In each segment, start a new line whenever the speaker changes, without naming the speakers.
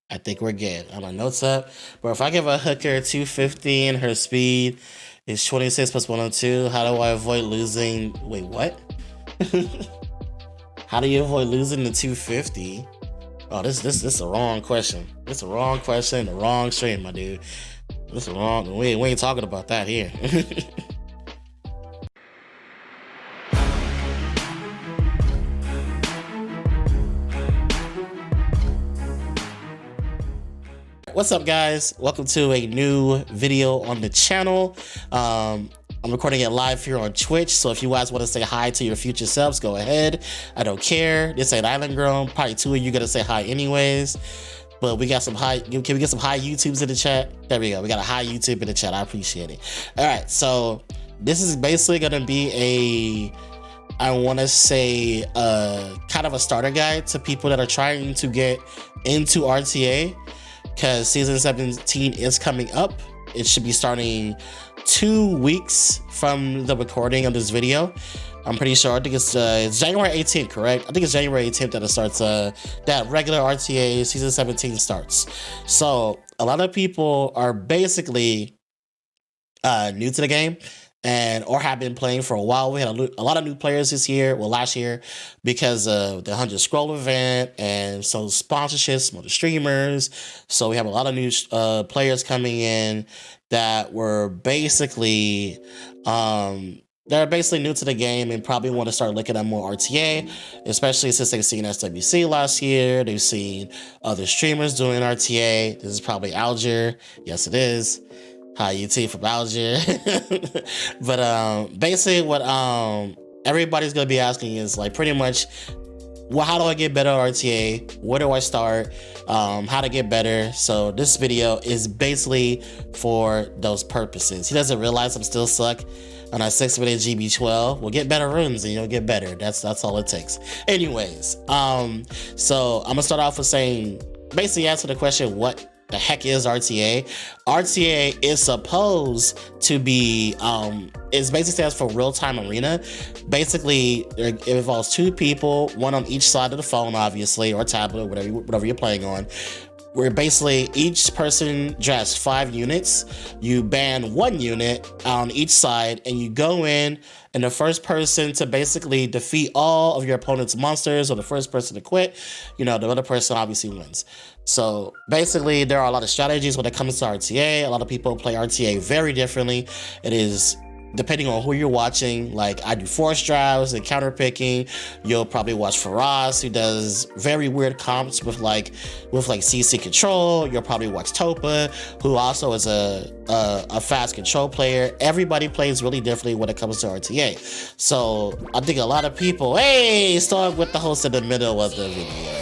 I think we're good. I'm my notes up. But if I give a hooker 250 and her speed is 26 plus 102, how do I avoid losing? Wait, what? How do you avoid losing the 250? Oh, this is the wrong question. This is the wrong question, the wrong stream, my dude. This is wrong. We ain't talking about that here. What's up, guys? Welcome to a new video on the channel. I'm recording it live here on Twitch, so if you guys want to say hi to your future subs, go ahead. I don't care. This ain't Island Grown. Probably two of you gonna say hi anyways. But we got some high. Can we get some high YouTubes in the chat? There we go. We got a high YouTube in the chat. I appreciate it. All right, so this is basically gonna be I want to say kind of a starter guide to people that are trying to get into RTA. Because season 17 is coming up. It should be starting 2 weeks from the recording of this video. I'm pretty sure. I think it's January 18th, correct? I think it's January 18th that it starts. That regular RTA season 17 starts. So a lot of people are basically new to the game or have been playing for a while. We had a lot of new players last year, because of the 100 Scroll event and some sponsorships from other streamers. So we have a lot of new players coming in that were basically they're basically new to the game and probably want to start looking at more RTA, especially since they've seen SWC last year. They've seen other streamers doing RTA. This is probably Alger. Yes, it is. Hi, UT from Alger. But basically what everybody's gonna be asking is like pretty much, well, how do I get better at RTA? Where do I start? How to get better? So this video is basically for those purposes. He doesn't realize I'm still stuck on a 6-minute GB12. We'll get better runes and you'll get better. That's all it takes. Anyways, so I'm gonna start off with saying, basically answer the question, what the heck is RTA? RTA is supposed to be, it basically stands for real-time arena. Basically, it involves two people, one on each side of the phone, obviously, or tablet, whatever you're playing on, where basically each person drafts 5 units. You ban 1 unit on each side, and you go in, and the first person to basically defeat all of your opponent's monsters, or the first person to quit, the other person obviously wins. So basically, there are a lot of strategies when it comes to RTA. A lot of people play RTA very differently. It is depending on who you're watching. Like, I do force drives and counter picking. You'll probably watch Faraz, who does very weird comps with like CC control. You'll probably watch Topa, who also is a fast control player. Everybody plays really differently when it comes to RTA. So I think a lot of people, hey, start with the host in the middle of the video.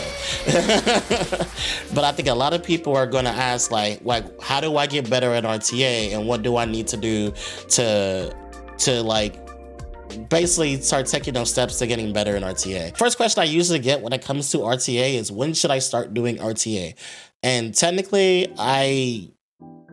But I think a lot of people are going to ask like how do I get better at RTA, and what do I need to do to like basically start taking those steps to getting better in RTA. First question I usually get when it comes to RTA is, when should I start doing RTA? And technically,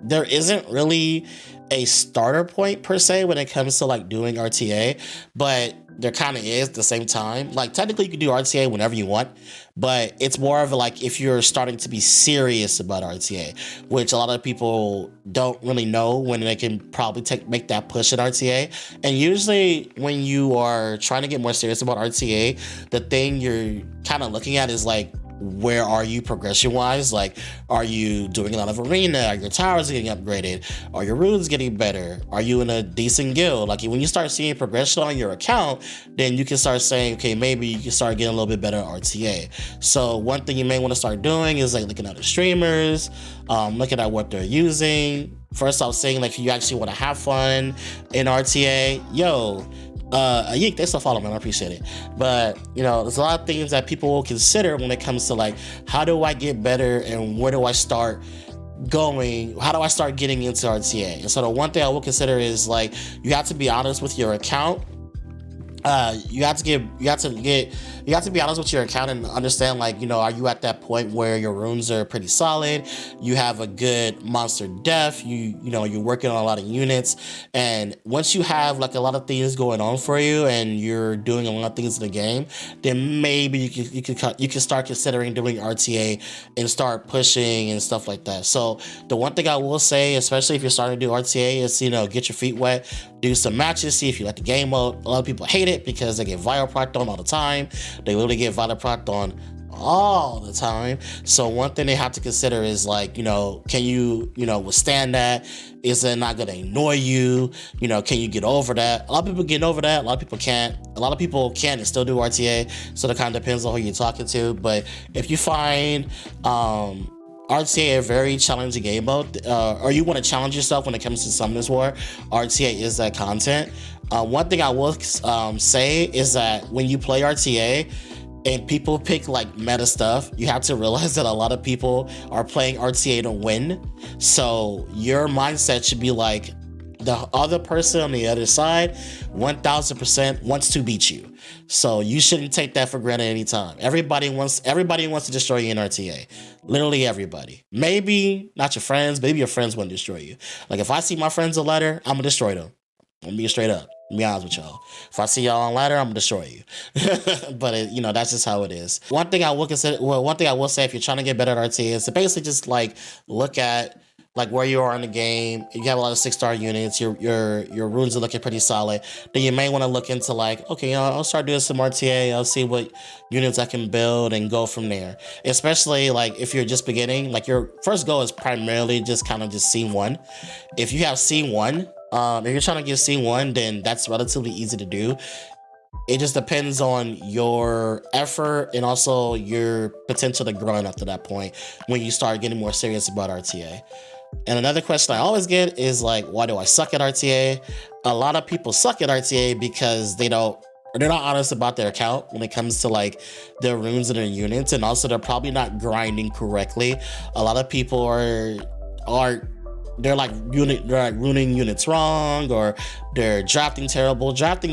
there isn't really a starter point per se when it comes to like doing RTA, but there kind of is at the same time. Like, technically you can do RTA whenever you want, but it's more of like if you're starting to be serious about RTA, which a lot of people don't really know when they can probably make that push at RTA. And usually when you are trying to get more serious about RTA, the thing you're kind of looking at is like, where are you progression wise? Like, are you doing a lot of arena? Are your towers getting upgraded? Are your runes getting better? Are you in a decent guild? Like, when you start seeing progression on your account, then you can start saying, okay, maybe you can start getting a little bit better at RTA. So one thing you may want to start doing is like looking at the streamers, looking at what they're using. First off, saying like, if you actually want to have fun in RTA, Yeek, thanks for following, man. I appreciate it. But there's a lot of things that people will consider when it comes to like, how do I get better and where do I start going? How do I start getting into RTA? And so the one thing I will consider is like, you have to be honest with your account you have to be honest with your account and understand, like, are you at that point where your runes are pretty solid, you have a good monster def, you're working on a lot of units, and once you have like a lot of things going on for you and you're doing a lot of things in the game, then maybe you can start considering doing RTA and start pushing and stuff like that. So the one thing I will say, especially if you're starting to do RTA, is get your feet wet, do some matches, see if you like the game mode. A lot of people hate it because they get viral procced on all the time. They literally get viral procced on all the time. So one thing they have to consider is, like, can you withstand that? Is it not gonna annoy you? Can you get over that? A lot of people get over that, a lot of people can't. A lot of people can and still do RTA, so that kind of depends on who you're talking to. But if you find RTA a very challenging game mode, or you want to challenge yourself when it comes to Summoners War, RTA is that content. One thing I will say is that when you play RTA and people pick like meta stuff, you have to realize that a lot of people are playing RTA to win. So your mindset should be like, the other person on the other side 1000% wants to beat you. So you shouldn't take that for granted anytime. Everybody wants to destroy you in RTA. Literally everybody. Maybe not your friends, maybe your friends want to destroy you. Like, if I see my friends on ladder, I'm gonna destroy them. I'm being straight up. To be honest with y'all. If I see y'all on ladder, I'm gonna destroy you. But that's just how it is. One thing I will say, if you're trying to get better at RTA, is to basically just like look at like where you are in the game. You have a lot of 6-star units, your runes are looking pretty solid, then you may want to look into like, okay, I'll start doing some RTA, I'll see what units I can build and go from there. Especially like if you're just beginning, like your first goal is primarily just kind of just C1. If you have C1, if you're trying to get C1, then that's relatively easy to do. It just depends on your effort and also your potential to grow after that point when you start getting more serious about RTA. And another question I always get is like, why do I suck at RTA? A lot of people suck at RTA because they're not honest about their account when it comes to like their runes and their units, and also they're probably not grinding correctly. A lot of people they're like ruining units wrong, or they're drafting terrible. Drafting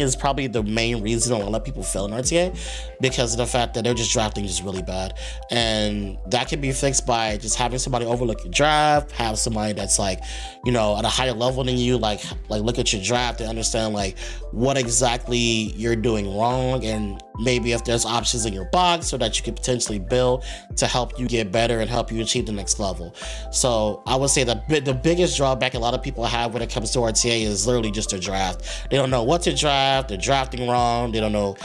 is probably the main reason a lot of people fail in RTA, because of the fact that they're just drafting just really bad. And that can be fixed by just having somebody overlook your draft, have somebody that's like, at a higher level than you, like look at your draft and understand like what exactly you're doing wrong, and maybe if there's options in your box so that you could potentially build to help you get better and help you achieve the next level. So I would say that the biggest drawback a lot of people have when it comes to RTA is literally just their draft. They don't know what to draft, they're drafting wrong, they don't know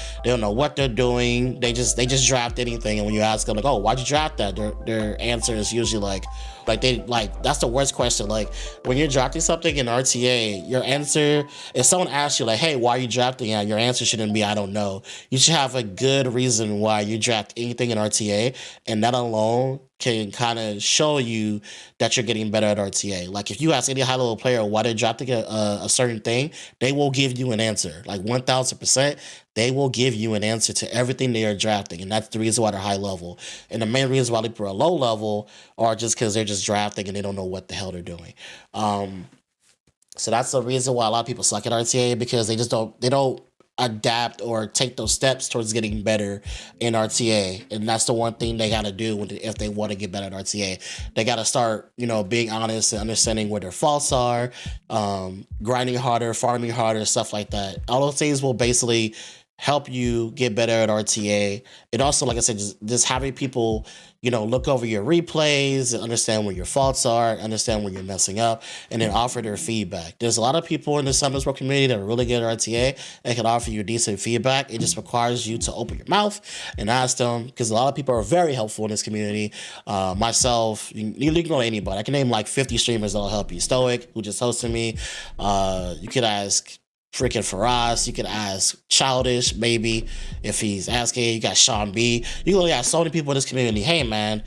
what they're doing, they just draft anything, and when you ask them like, oh, why'd you draft that, their answer is usually like that's the worst question. Like, when you're drafting something in RTA, your answer, if someone asks you like, hey, why are you drafting that, your answer shouldn't be I don't know. You should have a good reason why you draft anything in RTA, and that alone can kind of show you that you're getting better at RTA. Like, if you ask any high-level player why they're drafting a certain thing, they will give you an answer. Like 1000%, they will give you an answer to everything they are drafting, and that's the reason why they're high level. And the main reason why people are low level are just because they're just drafting and they don't know what the hell they're doing. So that's the reason why a lot of people suck at RTA, because they don't adapt or take those steps towards getting better in RTA. And that's the one thing they got to do if they want to get better at RTA. They got to start, being honest and understanding where their faults are, grinding harder, farming harder, stuff like that. All those things will basically help you get better at RTA. And also, like I said, just having people, look over your replays and understand where your faults are, understand where you're messing up, and then offer their feedback. There's a lot of people in the Summoners War community that are really good at RTA and can offer you decent feedback. It just requires you to open your mouth and ask them, because a lot of people are very helpful in this community. Myself, you can go to anybody. I can name like 50 streamers that'll help you. Stoic, who just hosted me. You could ask freaking Faraz, you could ask Childish, maybe, if he's asking. You got Sean B. You really got so many people in this community. Hey man,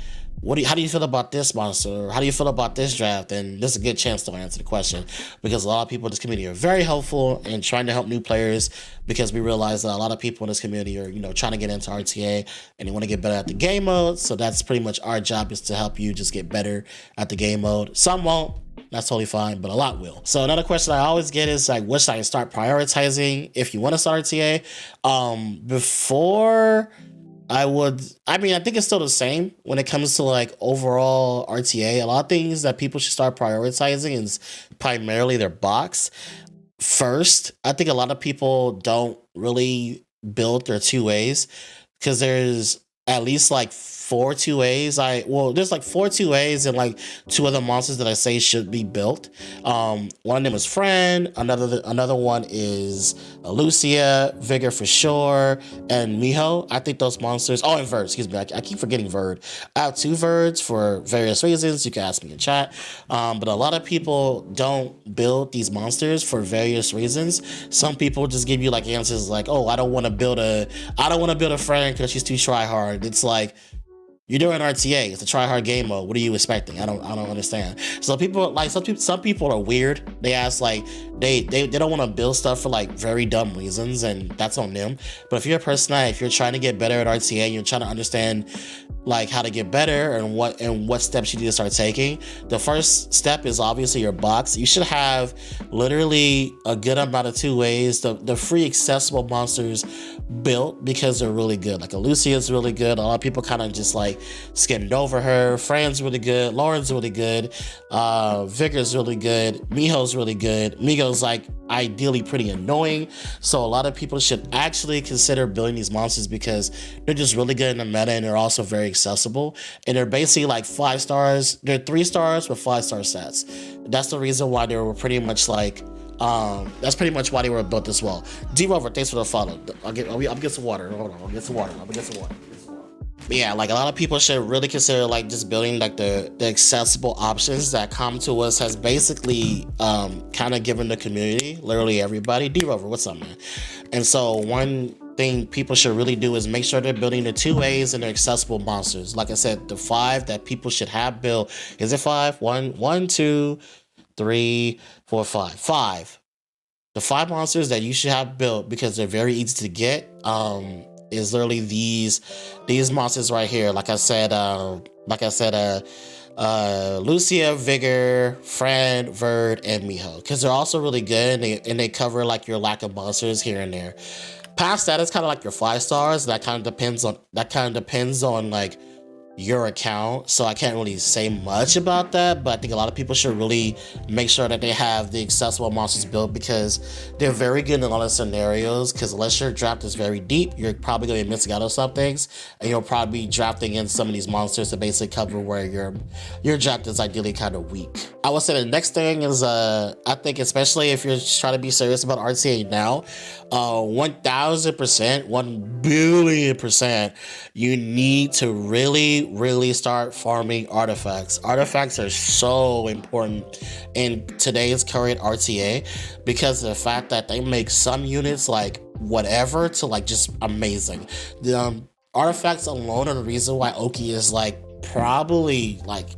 how do you feel about this monster? Or how do you feel about this draft? And this is a good chance to answer the question, because a lot of people in this community are very helpful in trying to help new players, because we realize that a lot of people in this community are, trying to get into RTA and they want to get better at the game mode. So that's pretty much our job, is to help you just get better at the game mode. Some won't. That's totally fine, but a lot will. So another question I always get is like, what should I start prioritizing if you want to start RTA? Before I mean, I think it's still the same when it comes to like overall RTA. A lot of things that people should start prioritizing is primarily their box. First, I think a lot of people don't really build their two ways because there's at least like four two ways. There's like four two ways and like two other monsters that I say should be built. One of them is Friend. Another one is Lucia, Vigor for sure, and Miho. I think those monsters. Oh, and Verd. Excuse me. I keep forgetting Verd. I have two Verds for various reasons. You can ask me in chat. But a lot of people don't build these monsters for various reasons. Some people just give you like answers like, "Oh, I don't want to build a Friend because she's too try hard." It's like, you're doing RTA. It's a try hard game mode. What are you expecting? I don't understand. So people like some people are weird. They ask like they don't want to build stuff for like very dumb reasons, and that's on them. But if you're a person that if you're trying to get better at RTA, and you're trying to understand like how to get better and what steps you need to start taking. The first step is obviously your box. You should have literally a good amount of two ways. The free accessible monsters built because they're really good. Like Lucia is really good. A lot of people kind of just like skimmed over her. Fran's really good. Lauren's really good. Vigor's really good. Miho's really good. Migo's like ideally pretty annoying. So a lot of people should actually consider building these monsters because they're just really good in the meta and they're also very accessible. And they're basically like 5 stars. They're 3 stars with 5-star stats. That's the reason why they were pretty much like that's pretty much why they were built as well. D-Rover, thanks for the follow. I'll get some water. Hold on, I'll get some water. But yeah, like a lot of people should really consider like just building like the accessible options that come to us has basically kind of given the community, literally everybody. D-Rover, what's up, man? And so one thing people should really do is make sure they're building the 2 ways and they're accessible monsters. Like I said, the 5 that people should have built. Is it 5? 1, 2, 3, 4, 5. 5. The 5 monsters that you should have built because they're very easy to get is literally these monsters right here. Like I said, Lucia, Vigor, Fran, Verd, and Miho, because they're also really good and they cover like your lack of monsters here and there. Past that is kind of like your 5 stars. That kind of depends on like your account, so I can't really say much about that, but I think a lot of people should really make sure that they have the accessible monsters built because they're very good in a lot of scenarios, because unless your draft is very deep, you're probably going to be missing out on some things, and you'll probably be drafting in some of these monsters to basically cover where your draft is ideally kind of weak. I would say the next thing is I think especially if you're trying to be serious about RTA now, 1000%, 1,000,000,000%, you need to really start farming artifacts. Artifacts are so important in today's current RTA because of the fact that they make some units like whatever to like just amazing. The artifacts alone are the reason why Oki is like probably like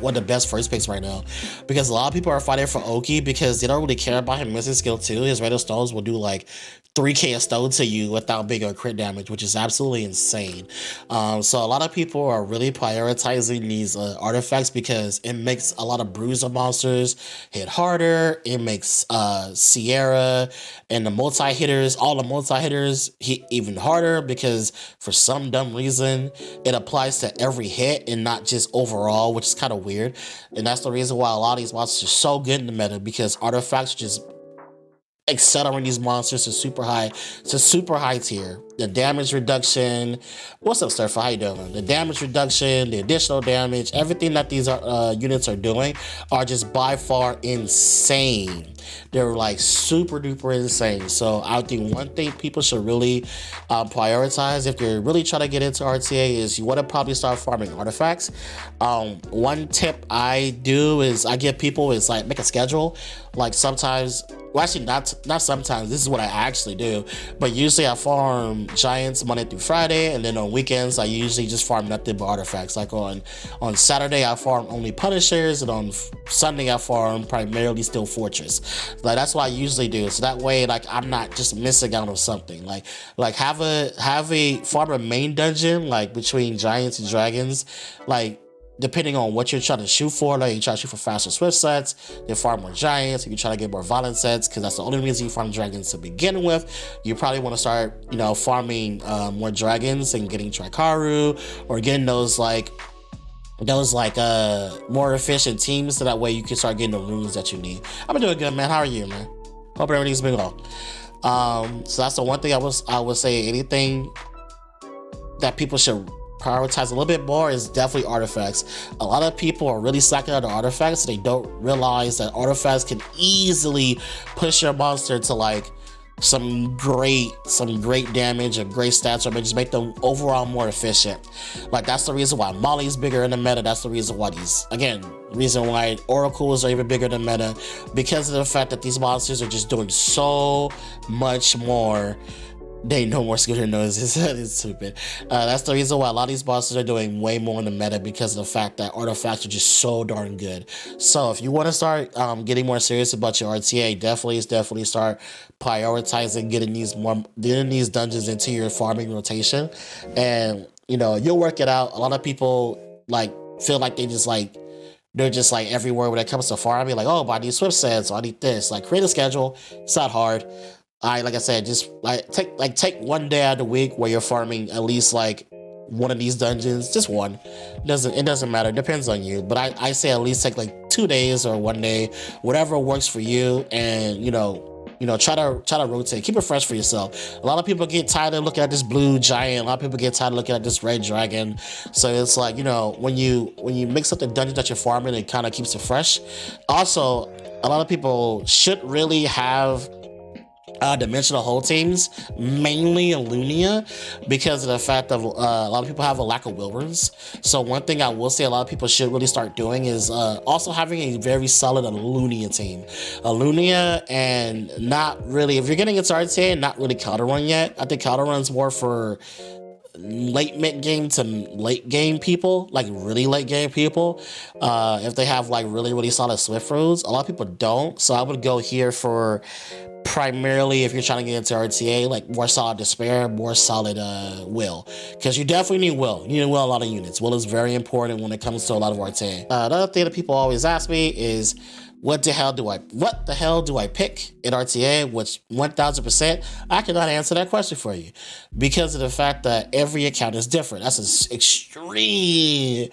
one of the best first picks right now, because a lot of people are fighting for Oki because they don't really care about him missing skill 2. His radio stones will do like 3k a stone to you without big or crit damage, which is absolutely insane. So a lot of people are really prioritizing these artifacts because it makes a lot of bruiser monsters hit harder. It makes Sierra and all the multi-hitters hit even harder because for some dumb reason it applies to every hit and not just overall, which is kind of weird. And that's the reason why a lot of these monsters are so good in the meta, because artifacts just accelerating these monsters to super high tier. The damage reduction, what's up, Surfer? How you doing? The damage reduction, the additional damage, everything that these units are doing are just by far insane. They're like super duper insane. So I think one thing people should really prioritize if you're really trying to get into RTA is you want to probably start farming artifacts. One tip I do is I give people is like make a schedule. Like sometimes, well, actually not sometimes, this is what I actually do, but usually I farm giants Monday through Friday, and then on weekends I usually just farm nothing but artifacts. Like on Saturday I farm only Punishers, and on Sunday I farm primarily Steel Fortress. Like that's what I usually do, so that way like I'm not just missing out on something. Like have a farm a main dungeon like between giants and dragons, like depending on what you're trying to shoot for, like you try to shoot for faster swift sets, you farm more giants, if you try to get more violent sets, because that's the only reason you farm dragons to begin with. You probably want to start, farming more dragons and getting Trikaru, or getting those more efficient teams, so that way you can start getting the runes that you need. I've been doing good, man. How are you, man? Hope everything's been well. So that's the one thing I would say. Anything that people should prioritize a little bit more is definitely artifacts. A lot of people are really slacking on the artifacts. They don't realize that artifacts can easily push your monster to like some great damage and great stats, or just make them overall more efficient. Like, that's the reason why Molly's bigger in the meta. That's the reason why reason why oracles are even bigger than meta, because of the fact that these monsters are just doing so much more. They ain't no more scooter noises. It's stupid. That's the reason why a lot of these monsters are doing way more in the meta, because of the fact that artifacts are just so darn good. So if you want to start getting more serious about your RTA, definitely start prioritizing getting these dungeons into your farming rotation, and you'll work it out. A lot of people feel like they're just everywhere when it comes to farming. Like, oh, I need swift sets, I need this. Like, create a schedule. It's not hard. Like I said, just take one day out of the week where you're farming at least one of these dungeons, just one. It doesn't matter. It depends on you. But I say at least take 2 days or 1 day, whatever works for you, and try to rotate. Keep it fresh for yourself. A lot of people get tired of looking at this blue giant. A lot of people get tired of looking at this red dragon. So it's when you mix up the dungeons that you're farming, it kind of keeps it fresh. Also, a lot of people should really have dimensional hold teams, mainly in Lunia, because of the fact that a lot of people have a lack of will runes. So one thing I will say a lot of people should really start doing is also having a very solid Lunia team. Lunia, and not really, if you're getting into RTA, not really counter run yet. I think counter run's more for late mid game to late game people, like really late game people. If they have really solid swift runes, a lot of people don't. So I would go here for primarily, if you're trying to get into RTA, more solid despair, more solid will, because you definitely need will. You need will a lot of units. Will is very important when it comes to a lot of RTA. Another thing that people always ask me is, what the hell do I pick in RTA? Which 1000%, I cannot answer that question for you, because of the fact that every account is different. That's an extremely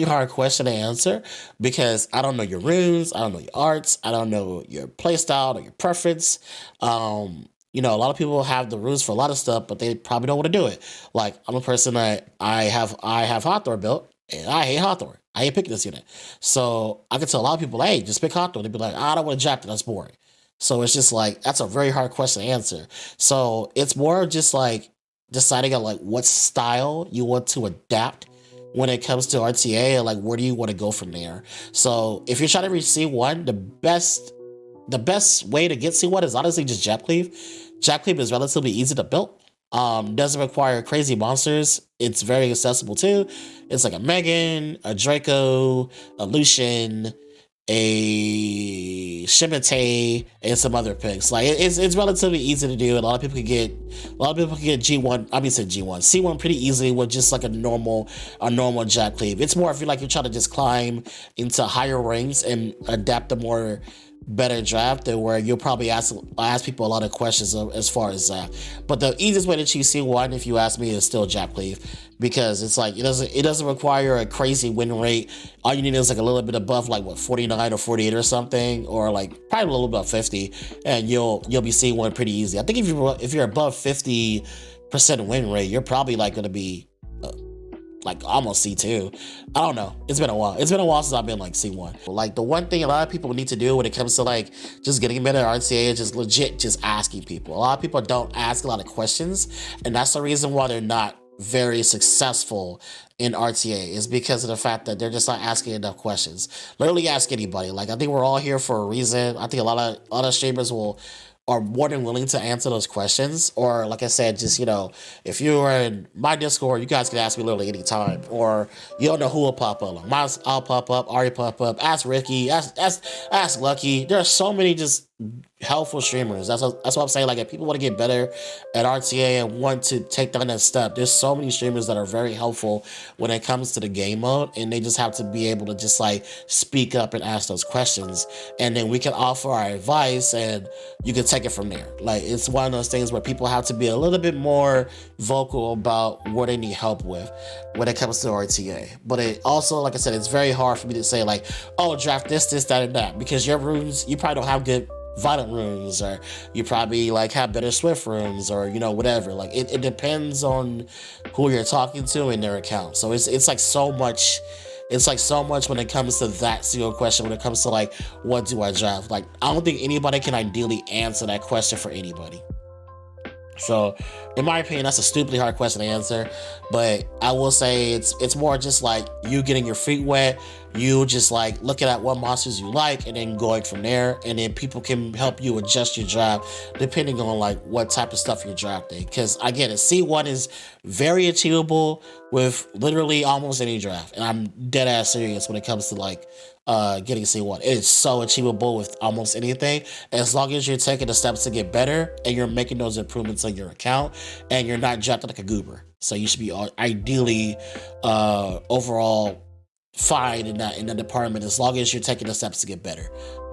hard question to answer, because I don't know your runes, I don't know your arts, I don't know your playstyle or your preference. A lot of people have the runes for a lot of stuff, but they probably don't want to do it. Like, I'm a person that I have Hawthorne built, and I hate Hawthorne. I ain't picking this unit. So I can tell a lot of people, hey, just pick Hawthorne. They'd be like, I don't want to draft it, that's boring. So it's just that's a very hard question to answer. So it's more just deciding on what style you want to adapt when it comes to RTA, and where do you want to go from there. So if you're trying to reach C1, the best way to get C1 is honestly just Jab Cleave. Jab Cleave is relatively easy to build. Doesn't require crazy monsters. It's very accessible too. It's like a Megan, a Draco, a Lucian, a Shimate, and some other picks. It's relatively easy to do. And a lot of people can get G1. I mean, said G1, C1 pretty easily with just a normal Jab Cleave. It's more if you're trying to just climb into higher ranks and adapt the more better draft, where you'll probably ask people a lot of questions as far as that. But the easiest way to choose C1, if you ask me, is still Jab Cleave, because it's it doesn't require a crazy win rate. All you need is a little bit above 49 or 48 or something, or probably a little above 50, and you'll be C1 pretty easy. I think if you're above 50% win rate, you're probably going to be almost C2. I don't know. It's been a while. It's been a while since I've been C1. The one thing a lot of people need to do when it comes to just getting better at RTA is just legit just asking people. A lot of people don't ask a lot of questions, and that's the reason why they're not very successful in RTA, is because of the fact that they're just not asking enough questions. Literally ask anybody. I think we're all here for a reason. I think a lot of streamers are more than willing to answer those questions. Or like I said, just, if you're in my Discord, you guys can ask me literally anytime. Or you don't know who will pop up. I'll pop up, Ari pop up, ask Ricky, ask Lucky. There are so many just helpful streamers. That's what I'm saying. Like, if people want to get better at RTA and want to take that next step, there's so many streamers that are very helpful when it comes to the game mode, and they just have to be able to just like speak up and ask those questions, and then we can offer our advice, and you can take it from there. Like, it's one of those things where people have to be a little bit more vocal about what they need help with when it comes to RTA. But it also, like I said, it's very hard for me to say like, oh, draft this, that, and that, because your runes, you probably don't have good violent runes, or you probably like have better swift runes, or whatever. Like, it depends on who you're talking to in their account. So it's like so much. It's like so much when it comes to that single question, when it comes to like, what do I draft? Like, I don't think anybody can ideally answer that question for anybody. So, in my opinion, that's a stupidly hard question to answer. But I will say it's more just like you getting your feet wet, you just like looking at what monsters you like, and then going from there. And then people can help you adjust your draft depending on like what type of stuff you're drafting. Because again, C1 is very achievable with literally almost any draft, and I'm dead ass serious when it comes to like getting C1. It is so achievable with almost anything, as long as you're taking the steps to get better and you're making those improvements on your account, and you're not drafted like a goober. So you should be ideally overall fine in that department, as long as you're taking the steps to get better.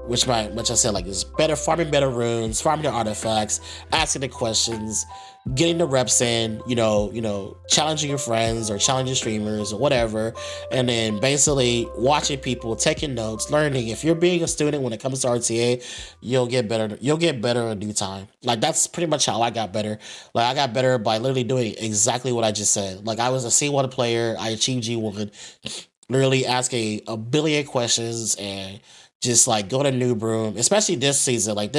Which I said, like, is better farming better runes, farming the artifacts, asking the questions, getting the reps in, challenging your friends or challenging streamers or whatever, and then basically watching people, taking notes, learning. If you're being a student when it comes to RTA, you'll get better. You'll get better in due time. Like, that's pretty much how I got better. Like, I got better by literally doing exactly what I just said. Like, I was a C1 player, I achieved G1, literally asking a billion questions and just like go to Noob Room, especially this season. Like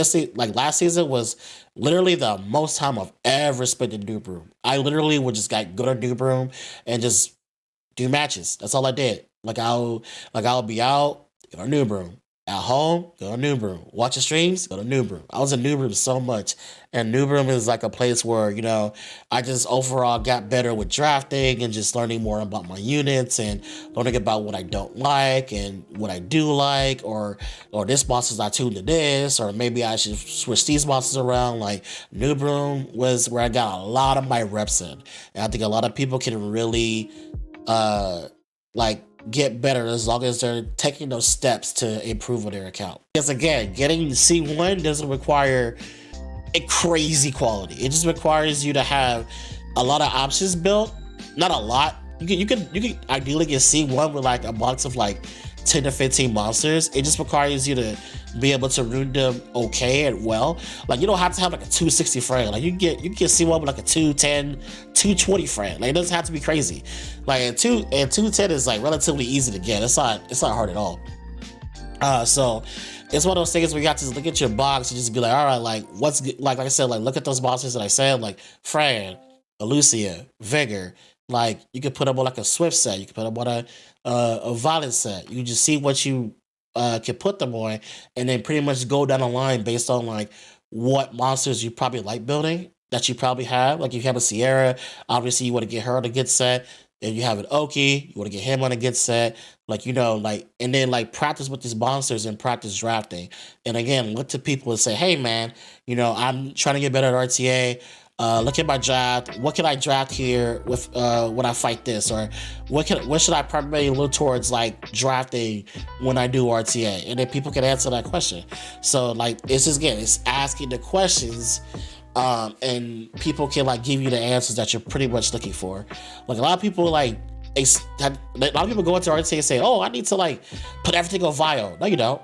last season was literally the most time I've ever spent in Noob Room. I literally would just like go to Noob Room and just do matches. That's all I did. I'll be out, go to Noob Room. At home, go to Noob Room. Watching streams, go to Noob Room. I was in Noob Room so much. And Noob Room is like a place where, I just overall got better with drafting and just learning more about my units and learning about what I don't like and what I do like, or this monster's not tuned to this, or maybe I should switch these monsters around. Like, Noob Room was where I got a lot of my reps in. And I think a lot of people can really, get better as long as they're taking those steps to improve on their account. Because again, getting C1 doesn't require a crazy quality. It just requires you to have a lot of options built. Not a lot. You could ideally get C1 with like a box of like 10 to 15 monsters. It just requires you to be able to rune them okay and well. Like, you don't have to have like a 260 frame. Like, you can get C1 with like a 210, 220 frame. Like, it doesn't have to be crazy. Like, and 210 is like relatively easy to get. It's not hard at all. So it's one of those things where you have to look at your box and just be like, all right, like, what's good? Like I said, like, look at those monsters that I said, like Fran, Lucia, Vigor. Like, you could put them on like a Swift set. You could put them on a Violent set. You just see what you can put them on, and then pretty much go down the line based on like what monsters you probably like building that you probably have. Like, if you have a Sierra, obviously you want to get her on a good set. If you have an Oki, you want to get him on a good set. Like, and then like practice with these monsters and practice drafting. And again, look to people and say, hey man, I'm trying to get better at RTA. Look at my draft. What can I draft here with when I fight this, or what should I primarily look towards like drafting when I do RTA? And then people can answer that question. So like, it's asking the questions, and people can like give you the answers that you're pretty much looking for. Like, a lot of people go into RTA and say, oh, I need to like put everything on Vio. No, you don't.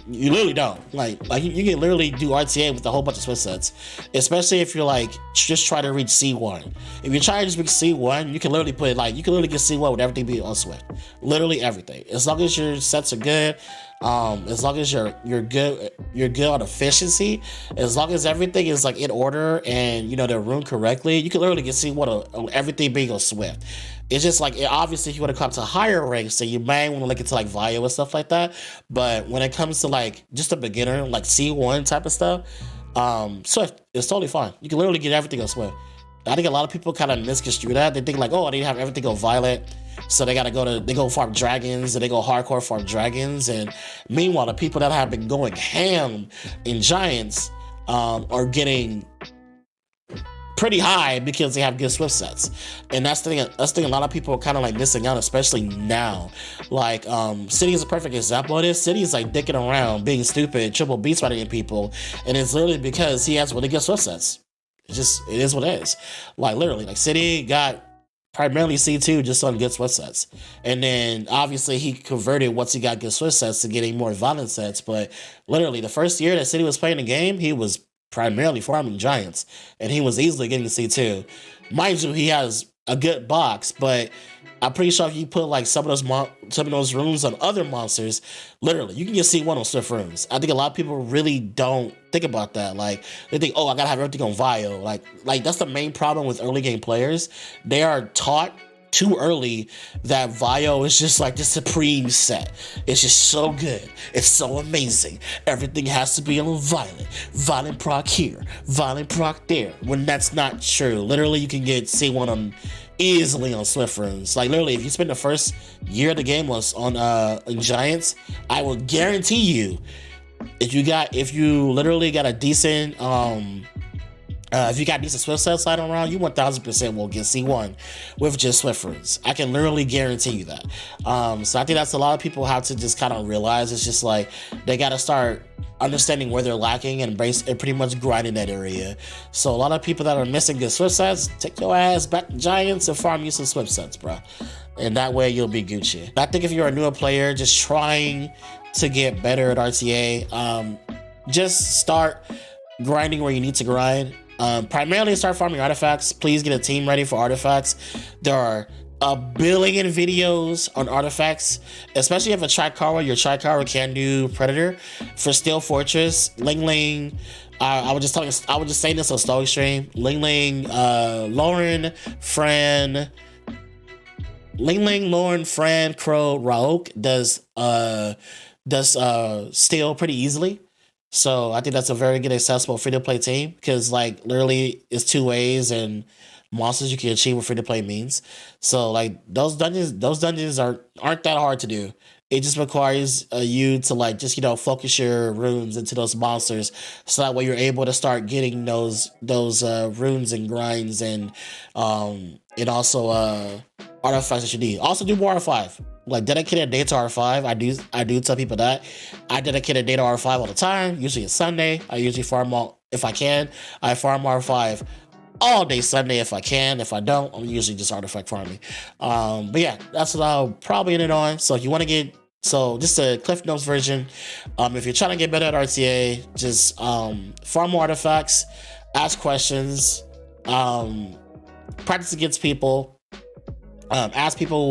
You literally don't. Like you can literally do RTA with a whole bunch of Swift sets, especially if you're like just trying to reach C1. If you're trying to just reach C1, you can literally get C1 with everything being on Swift. Literally everything. As long as your sets are good, as long as you're good on efficiency, as long as everything is like in order and they're runed correctly, you can literally get C1 on everything being on Swift. It's just like, obviously, if you want to come to higher ranks, then you may want to look into like Vio and stuff like that. But when it comes to like just a beginner, like C1 type of stuff, Swift is totally fine. You can literally get everything on Swift. I think a lot of people kind of misconstrue that. They think like, oh, I need to have everything on Violet So they go farm dragons, and they go hardcore farm dragons. And meanwhile, the people that have been going ham in giants are getting pretty high because they have good Swift sets. And that's the thing a lot of people are kind of like missing out, especially now. Like City is a perfect example of this. City is like dicking around, being stupid, triple beast fighting people, and it's literally because he has really good Swift sets. It is what it is. Like literally, like City got primarily C2 just on good Swift sets. And then obviously he converted once he got good Swift sets to getting more violent sets. But literally the first year that City was playing the game, he was primarily farming giants, and he was easily getting C2. Mind you, he has a good box, but I'm pretty sure if you put like some of those runes on other monsters, literally you can get C1 on Swift runes. I think a lot of people really don't think about that. Like they think, oh, I gotta have everything on Vio. Like that's the main problem with early game players. They are taught too early that Vio is just like the supreme set. It's just so good. It's so amazing. Everything has to be on violent. Violent proc here, violent proc there. When that's not true. Literally, you can get C1 easily on Swift runes. Like literally, if you spend the first year of the game on Giants, I will guarantee you, if you literally got a decent if you got decent Swift sets sliding around, you 1000% will get C1 with just Swift runes. I can literally guarantee you that. So I think that's a lot of people have to just kind of realize. It's just like they got to start understanding where they're lacking and pretty much grinding that area. So a lot of people that are missing good Swift sets, take your ass back to Giants and farm you some Swift sets, bro. And that way you'll be Gucci. I think if you're a newer player just trying to get better at RTA, just start grinding where you need to grind. Primarily start farming artifacts. Please get a team ready for artifacts. There are a billion videos on artifacts, especially if a Trikara, your Trikara can do Predator. For Steel Fortress, Ling Ling, I was just saying this on Stoic Stream. Ling Ling, Lauren, Fran, Crow, Raok does Steel pretty easily. So I think that's a very good accessible free-to-play team because like literally it's 2 ways and monsters you can achieve with free-to-play means. So like those dungeons aren't that hard to do. It just requires you to like just focus your runes into those monsters, so that way you're able to start getting those runes and grinds and also artifacts that you need. Also do more R5. Like dedicate a day to R5. I do tell people that. I dedicate a day to R5 all the time. Usually it's Sunday. I usually farm if I can. I farm R5 all day Sunday if I can. If I don't, I'm usually just artifact farming. But yeah, that's what I'll probably end it on. So if you want to just a Cliff Notes version, if you're trying to get better at RTA, just farm more artifacts, ask questions, practice against people. Ask people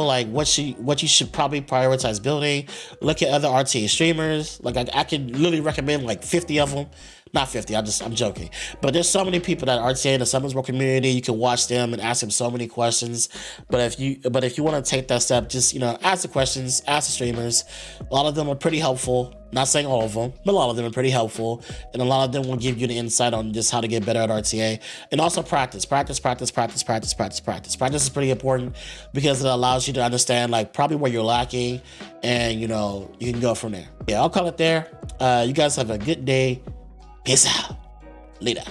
like what you should probably prioritize building. Look at other RTA streamers. Like I can literally recommend like 50 of them. Not 50, I'm joking. But there's so many people that are RTA in the Summons World community. You can watch them and ask them so many questions. But if you want to take that step, just ask the questions, ask the streamers. A lot of them are pretty helpful. Not saying all of them, but a lot of them are pretty helpful. And a lot of them will give you the insight on just how to get better at RTA. And also practice. Practice is pretty important because it allows you to understand like probably where you're lacking, and you can go from there. Yeah, I'll call it there. You guys have a good day. Peace out. Later.